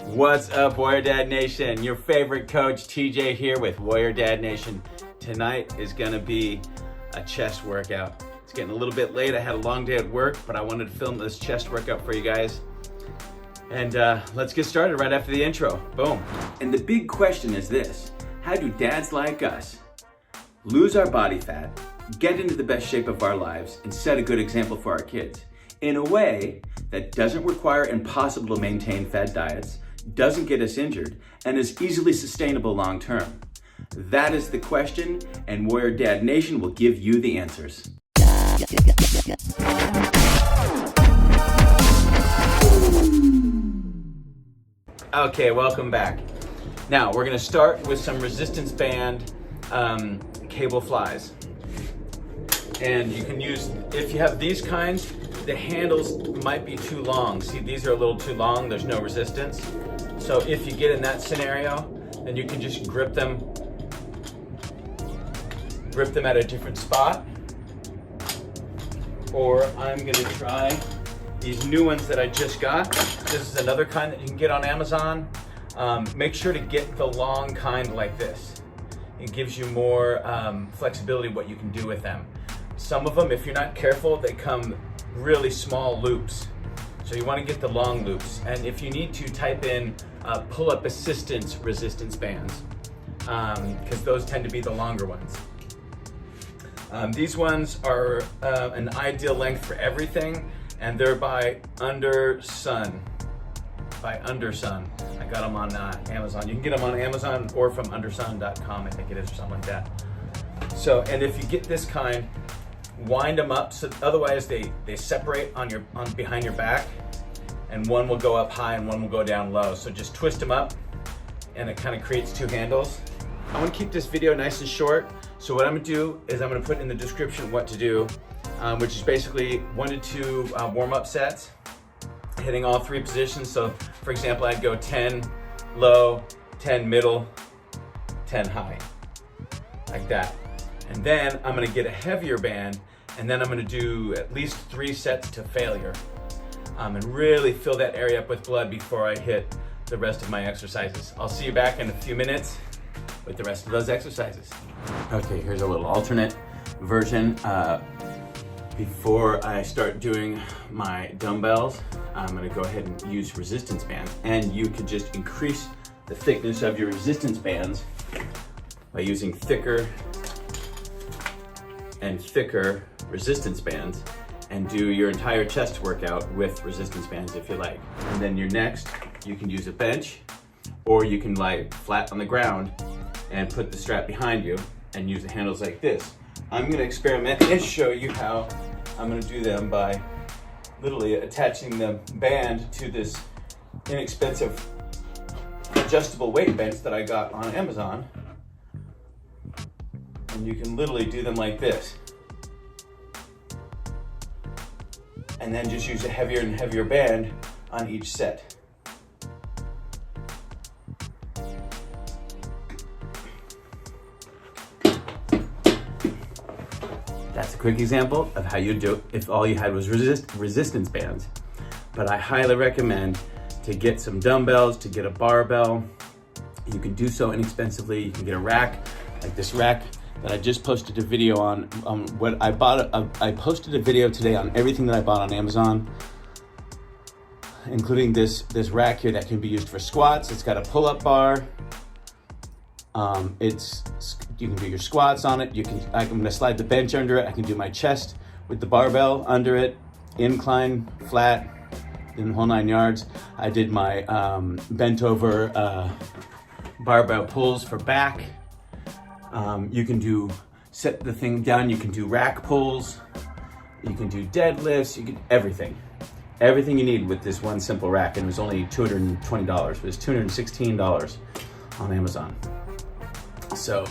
What's up, Warrior Dad Nation? Your favorite coach, TJ, here with Warrior Dad Nation. Tonight is gonna be a chest workout. It's getting a little bit late. I had a long day at work, but I wanted to film this chest workout for you guys. And let's get started right after the intro. Boom. And the big question is this: how do dads like us lose our body fat, get into the best shape of our lives, and set a good example for our kids in a way that doesn't require impossible to maintain fad diets, doesn't get us injured, and is easily sustainable long term? That is the question, and Warrior Dad Nation will give you the answers. Okay, welcome back. Now we're gonna start with some resistance band cable flies. And you can use, if you have these kinds, the handles might be too long. See, these are a little too long, there's no resistance. So if you get in that scenario, then you can just grip them at a different spot. Or I'm gonna try these new ones that I just got. This is another kind that you can get on Amazon. Make sure to get the long kind like this. It gives you more flexibility what you can do with them. Some of them, if you're not careful, they come really small loops. So you want to get the long loops. And if you need to, type in pull-up assistance resistance bands, because those tend to be the longer ones. These ones are an ideal length for everything, and they're by Undersun. I got them on Amazon. You can get them on Amazon or from undersun.com, I think it is, or something like that. So, and if you get this kind, wind them up, so otherwise they separate on behind your back, and one will go up high and one will go down low. So just twist them up and it kind of creates two handles. I want to keep this video nice and short, so what I'm going to do is I'm going to put in the description what to do, which is basically 1 to 2 warm-up sets, hitting all 3 positions. So for example, I'd go 10 low, 10 middle, 10 high, like that. And then I'm gonna get a heavier band, and then I'm gonna do at least 3 sets to failure, and really fill that area up with blood before I hit the rest of my exercises. I'll see you back in a few minutes with the rest of those exercises. Okay, here's a little alternate version. Before I start doing my dumbbells, I'm gonna go ahead and use resistance bands. And you could just increase the thickness of your resistance bands by using thicker and thicker resistance bands, and do your entire chest workout with resistance bands if you like. And then your next, you can use a bench, or you can lie flat on the ground and put the strap behind you and use the handles like this. I'm gonna experiment and show you how I'm gonna do them by literally attaching the band to this inexpensive adjustable weight bench that I got on Amazon. And you can literally do them like this. And then just use a heavier and heavier band on each set. That's a quick example of how you do it if all you had was resistance bands. But I highly recommend to get some dumbbells, to get a barbell. You can do so inexpensively. You can get a rack, like this rack that I just posted a video on what I bought. I posted a video today on everything that I bought on Amazon, including this rack here that can be used for squats. It's got a pull-up bar. You can do your squats on it. I'm gonna slide the bench under it. I can do my chest with the barbell under it, incline, flat, in the whole 9 yards. I did my bent over barbell pulls for back. You can set the thing down, you can do rack pulls, you can do deadlifts, you can everything you need with this one simple rack. And it was only $220, it was $216 on Amazon. So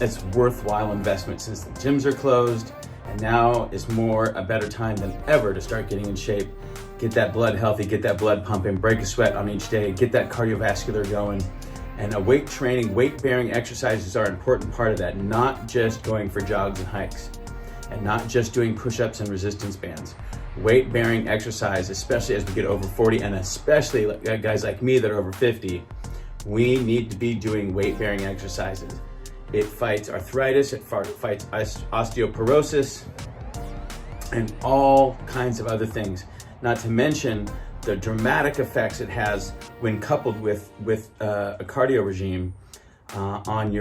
it's worthwhile investment since the gyms are closed, and now is a better time than ever to start getting in shape, get that blood healthy, get that blood pumping, break a sweat on each day, get that cardiovascular going. And weight training, weight-bearing exercises are an important part of that, not just going for jogs and hikes, and not just doing push-ups and resistance bands. weight-bearing exercise, especially as we get over 40, and especially guys like me that are over 50, we need to be doing weight-bearing exercises. It fights arthritis, it fights osteoporosis, and all kinds of other things. Not to mention the dramatic effects it has when coupled with a cardio regime on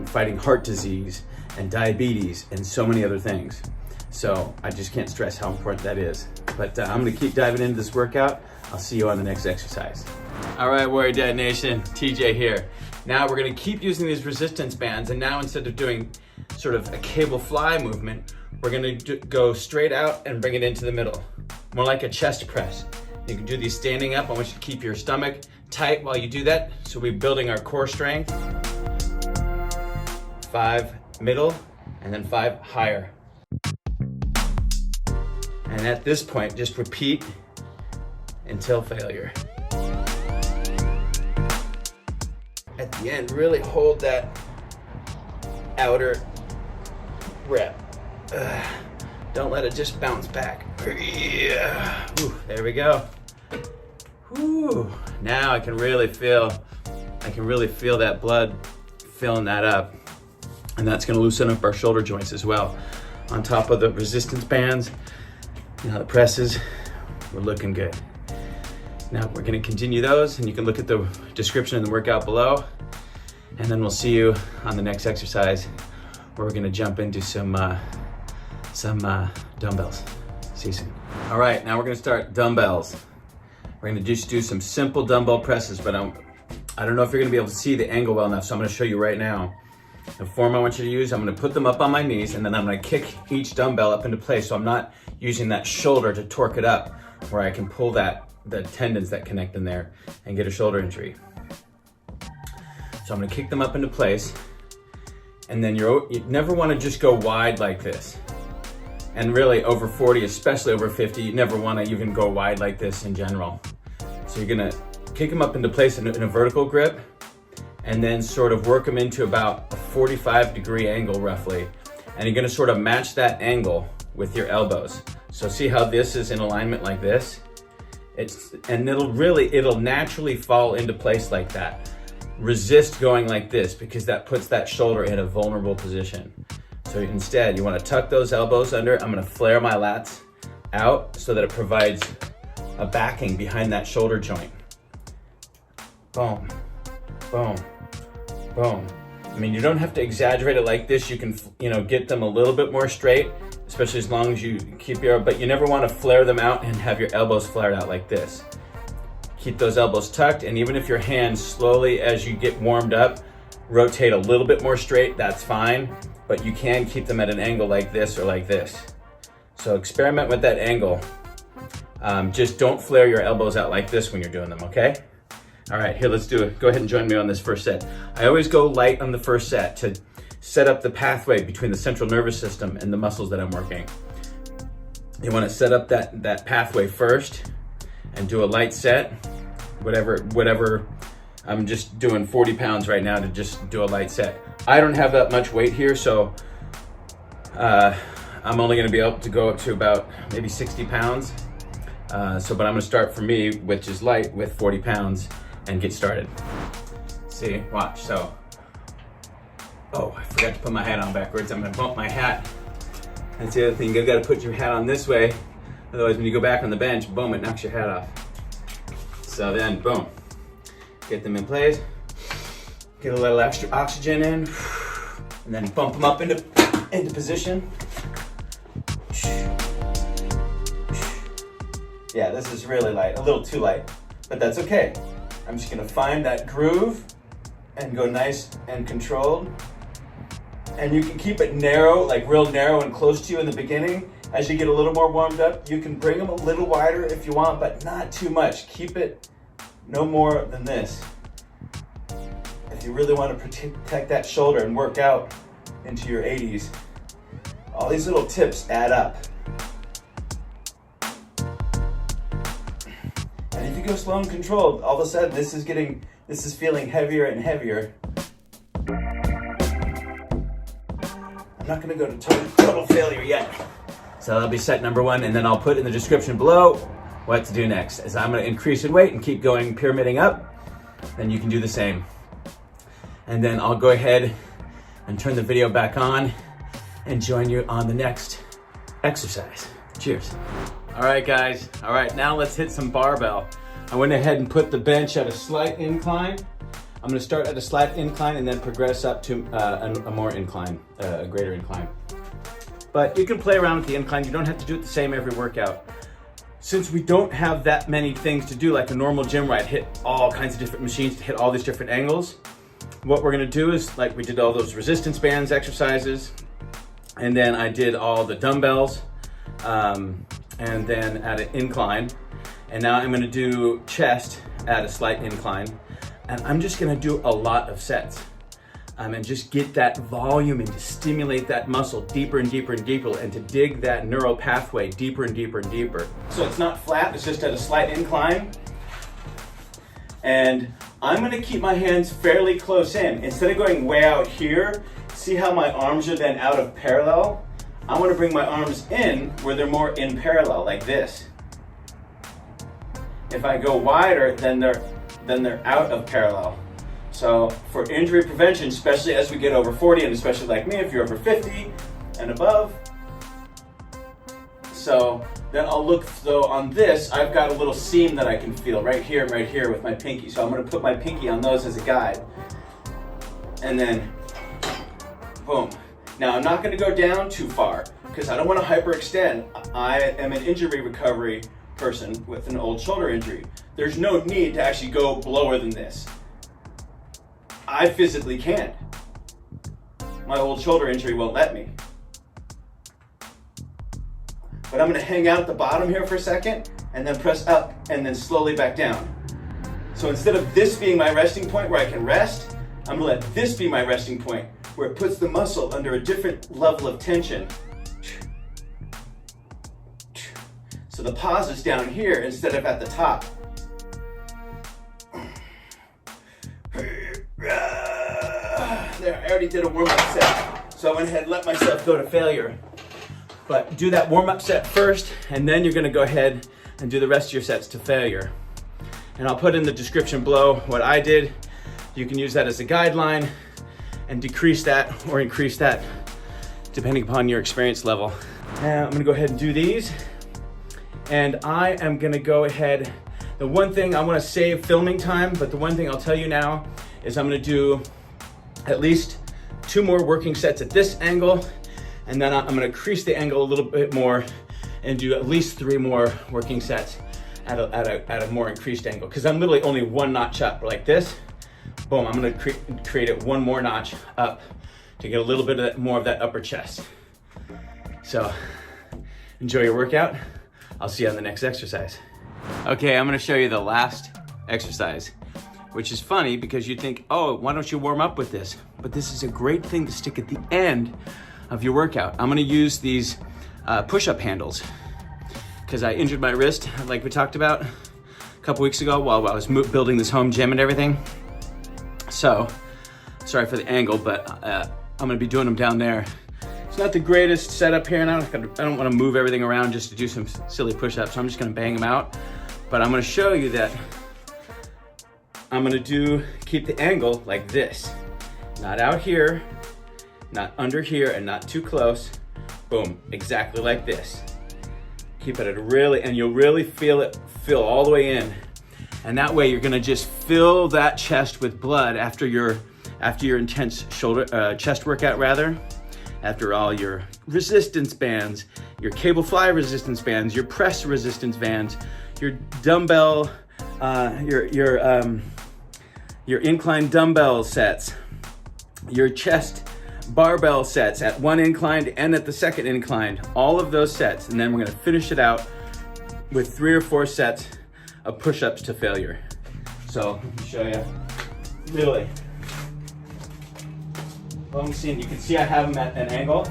fighting heart disease and diabetes and so many other things. So I just can't stress how important that is. But I'm gonna keep diving into this workout. I'll see you on the next exercise. All right, Warrior Dad Nation, TJ here. Now we're gonna keep using these resistance bands, and now instead of doing sort of a cable fly movement, we're gonna go straight out and bring it into the middle. More like a chest press. You can do these standing up. I want you to keep your stomach tight while you do that. So we're building our core strength. 5 middle, and then 5 higher. And at this point, just repeat until failure. At the end, really hold that outer rep. Don't let it just bounce back. Yeah. Ooh, there we go. Whew. Now I can really feel that blood filling that up. And that's gonna loosen up our shoulder joints as well. On top of the resistance bands, the presses, we're looking good. Now we're gonna continue those, and you can look at the description in the workout below. And then we'll see you on the next exercise, where we're gonna jump into some dumbbells. See you soon. All right, now we're gonna start dumbbells. We're gonna just do some simple dumbbell presses, but I don't know if you're gonna be able to see the angle well enough, so I'm gonna show you right now. The form I want you to use, I'm gonna put them up on my knees, and then I'm gonna kick each dumbbell up into place, so I'm not using that shoulder to torque it up, where I can pull the tendons that connect in there and get a shoulder injury. So I'm gonna kick them up into place, and then you never wanna just go wide like this. And really over 40, especially over 50, you never wanna even go wide like this in general. So you're gonna kick them up into place in a vertical grip, and then sort of work them into about a 45-degree angle roughly. And you're gonna sort of match that angle with your elbows. So see how this is in alignment like this? It'll naturally fall into place like that. Resist going like this, because that puts that shoulder in a vulnerable position. So instead, you wanna tuck those elbows under. I'm gonna flare my lats out so that it provides a backing behind that shoulder joint. Boom, boom, boom. I mean, you don't have to exaggerate it like this. You can, get them a little bit more straight, especially as long as you keep but you never wanna flare them out and have your elbows flared out like this. Keep those elbows tucked, and even if your hands slowly, as you get warmed up, rotate a little bit more straight, that's fine, but you can keep them at an angle like this or like this. So experiment with that angle. Just don't flare your elbows out like this when you're doing them, okay? All right, here, let's do it. Go ahead and join me on this first set. I always go light on the first set to set up the pathway between the central nervous system and the muscles that I'm working. You wanna set up that pathway first and do a light set, whatever. I'm just doing 40 pounds right now to just do a light set. I don't have that much weight here, so I'm only gonna be able to go up to about maybe 60 pounds. But I'm gonna start for me, which is light, with 40 pounds and get started. See, watch, so. Oh, I forgot to put my hat on backwards. I'm gonna bump my hat. That's the other thing, you've gotta put your hat on this way. Otherwise, when you go back on the bench, boom, it knocks your hat off. So then, boom, get them in place, get a little extra oxygen in, and then bump them up into position. Yeah, this is really light, a little too light, but that's okay. I'm just gonna find that groove and go nice and controlled. And you can keep it narrow, like real narrow and close to you in the beginning. As you get a little more warmed up, you can bring them a little wider if you want, but not too much. Keep it no more than this. If you really want to protect that shoulder and work out into your 80s, all these little tips add up. And if you go slow and controlled, all of a sudden this is feeling heavier and heavier. I'm not gonna go to total failure yet. So that'll be set number 1, and then I'll put in the description below what to do next. As I'm gonna increase in weight and keep going pyramiding up, then you can do the same. And then I'll go ahead and turn the video back on and join you on the next exercise. Cheers. All right, guys. All right, now let's hit some barbell. I went ahead and put the bench at a slight incline. I'm gonna start at a slight incline and then progress up to a more incline, a greater incline. But you can play around with the incline. You don't have to do it the same every workout. Since we don't have that many things to do like a normal gym where I'd hit all kinds of different machines to hit all these different angles, what we're gonna do is, like we did all those resistance bands exercises, and then I did all the dumbbells, and then at an incline, and now I'm gonna do chest at a slight incline, and I'm just gonna do a lot of sets, and just get that volume and to stimulate that muscle deeper and deeper and deeper, and to dig that neural pathway deeper and deeper and deeper. So it's not flat, it's just at a slight incline, and I'm gonna keep my hands fairly close in. Instead of going way out here, see how my arms are then out of parallel? I wanna bring my arms in where they're more in parallel, like this. If I go wider, then they're out of parallel. So for injury prevention, especially as we get over 40, and especially like me, if you're over 50 and above. So then I'll look, so on this, I've got a little seam that I can feel right here and right here with my pinky. So I'm gonna put my pinky on those as a guide. And then, boom. Now I'm not gonna go down too far because I don't wanna hyperextend. I am an injury recovery person with an old shoulder injury. There's no need to actually go lower than this. I physically can't. My old shoulder injury won't let me. But I'm gonna hang out at the bottom here for a second and then press up and then slowly back down. So instead of this being my resting point where I can rest, I'm gonna let this be my resting point where it puts the muscle under a different level of tension. So the pause is down here instead of at the top. There, I already did a warm-up set, so I went ahead and let myself go to failure. But do that warm-up set first, and then you're gonna go ahead and do the rest of your sets to failure. And I'll put in the description below what I did. You can use that as a guideline and decrease that or increase that depending upon your experience level. Now I'm gonna go ahead and do these. And I am gonna go ahead, the one thing I wanna save filming time, but the one thing I'll tell you now is I'm gonna do at least 2 more working sets at this angle, and then I'm gonna increase the angle a little bit more and do at least 3 more working sets at a more increased angle. Because I'm literally only 1 notch up like this. Boom, I'm gonna create it 1 more notch up to get a little bit of that, more of that upper chest. So enjoy your workout. I'll see you on the next exercise. Okay, I'm gonna show you the last exercise, which is funny because you think, oh, why don't you warm up with this? But this is a great thing to stick at the end of your workout. I'm gonna use these push-up handles because I injured my wrist, like we talked about a couple weeks ago while I was building this home gym and everything. So, sorry for the angle, but I'm gonna be doing them down there. It's not the greatest setup here, and I don't wanna move everything around just to do some silly push-ups, so I'm just gonna bang them out. But I'm gonna show you that I'm gonna keep the angle like this. Not out here, not under here, and not too close. Boom, exactly like this. Keep it at and you'll really feel it fill all the way in. And that way you're gonna just fill that chest with blood after your intense chest workout rather. After all your resistance bands, your cable fly resistance bands, your press resistance bands, your dumbbell, your incline dumbbell sets, your chest barbell sets at 1 incline and at the 2nd incline, all of those sets. And then we're gonna finish it out with 3 or 4 sets of push-ups to failure. So let me show you, really. Well, you can see I have them at an angle.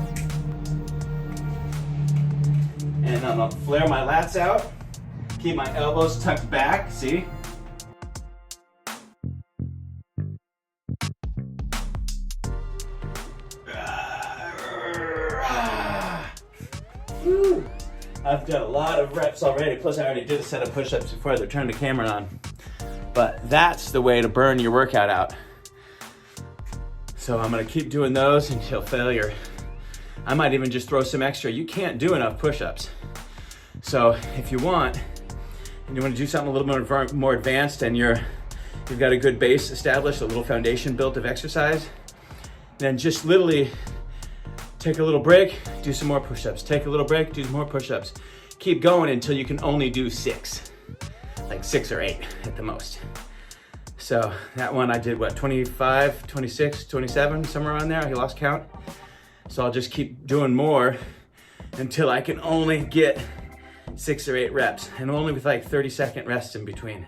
And I'm gonna flare my lats out, keep my elbows tucked back, see? Woo. I've done a lot of reps already, plus I already did a set of push-ups before I turned the camera on. But that's the way to burn your workout out. So I'm gonna keep doing those until failure. I might even just throw some extra. You can't do enough push-ups. So if you want, and you wanna do something a little more advanced and you've got a good base established, a little foundation built of exercise, then just literally take a little break, do some more push-ups. Take a little break, do some more push-ups. Keep going until you can only do 6, like 6 or 8 at the most. So that one I did what, 25, 26, 27, somewhere around there. I lost count. So I'll just keep doing more until I can only get 6 or 8 reps, and only with like 30-second rests in between.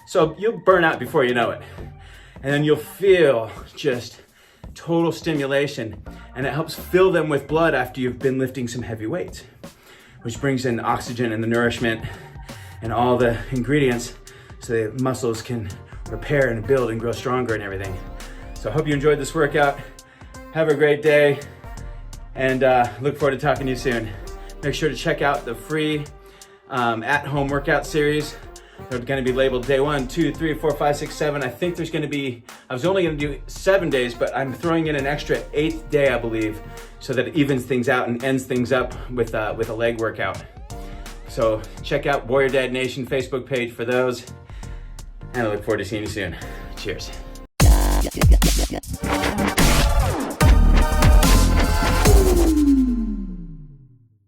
So you'll burn out before you know it. And then you'll feel just total stimulation, and it helps fill them with blood after you've been lifting some heavy weights, which brings in oxygen and the nourishment and all the ingredients so the muscles can repair and build and grow stronger and everything. So I hope you enjoyed this workout. Have a great day, and look forward to talking to you soon. Make sure to check out the free at-home workout series. They're gonna be labeled day 1, 2, 3, 4, 5, 6, 7. I think there's gonna be, I was only gonna do 7 days, but I'm throwing in an extra 8th day, I believe, so that it evens things out and ends things up with a leg workout. So check out Warrior Dad Nation Facebook page for those, and I look forward to seeing you soon. Cheers.